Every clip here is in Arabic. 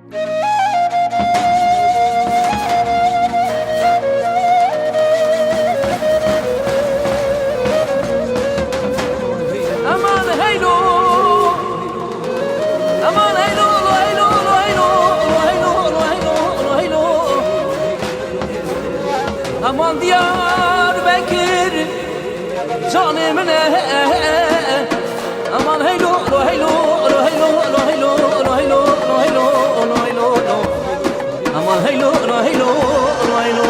Aman Diyarbakır canımın aman heylo heylo heylo heylo heylo heylo heylo aman heylo heylo heylo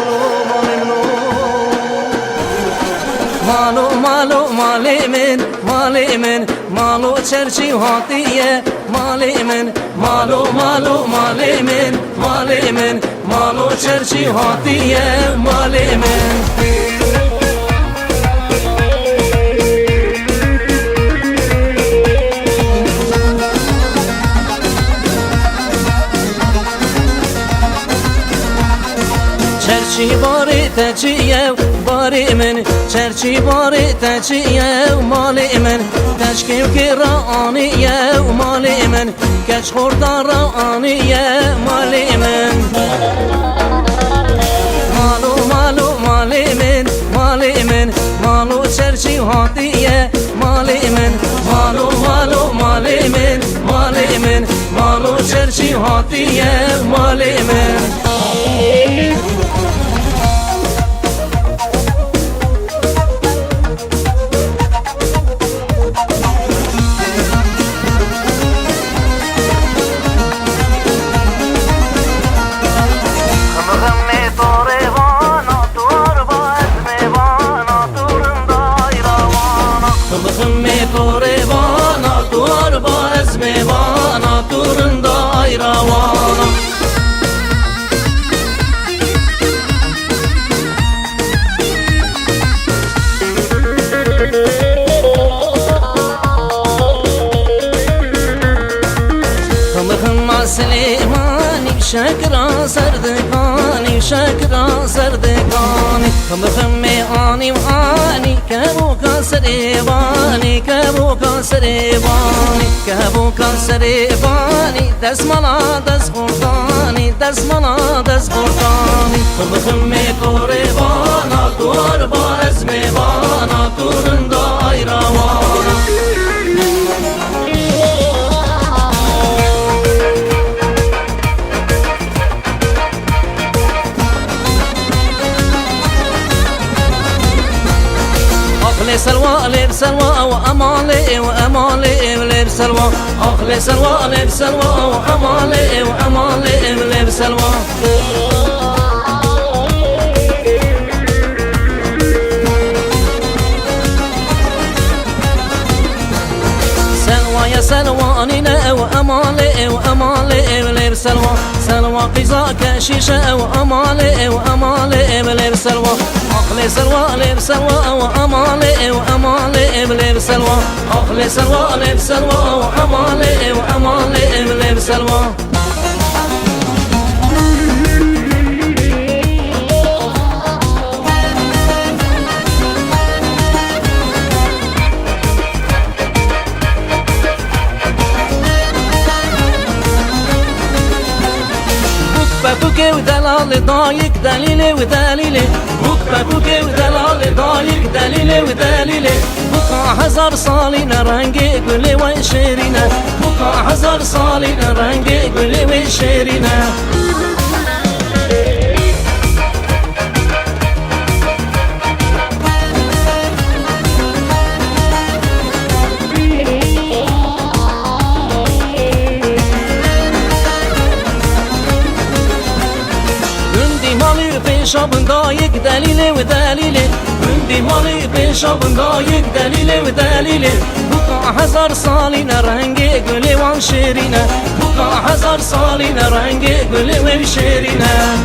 malo malo malimin malimin malo çerçi hatiye malimin malo malo malimin malimin malo çerçi hatiye malimin çerçi bari teciye bari min çerçi bari teciye malimin teşkil kira aniye malimin geç hordara aniye malimin malo malo malimin malimin malo çerçi hatiye malimin malo malo malimin malimin malo çerçi hatiye malimin شكرا سردقاني شكرا سردقاني خمي آني وآني كابوكا سريباني كابوكا سريباني كابوكا سريباني دسمنا دسبورتاني دسمنا دسبورتاني خمي قريبانا قربا اسمي بانا تورن دايروانا سلوى لب سلوى وأمالي وأمالي لب سلوى أخلي سلوى لب سلوى وأمالي وأمالي لب سلوى سلوى يا سلوى أنينا وأمالي وأمالي لب سلوى سلوى قزاك شيشة وأمالي وأمالي لب سلوى أخلي سلوى لب سلوى وأمالي وأمالي لب سلوى أخلي سلوى لب سلوى وأمالي وأمالي لب سلوى بوكي ودلال ضايق دليلي ودليلي بوكي ودلال ضايق دليلي ودليلي بقى هزار صالينا رنقي قولي وشيرينا بقى هزار صالينا رنقي قولي وشيرينا شابن ضايق دليلي ودليلي عندي مالي بشابن ضايق دليلي ودليلي بقى هزار صالينا رنقي قولي وان شيرينا بقى هزار صالينا رنقي قولي وان شيرينا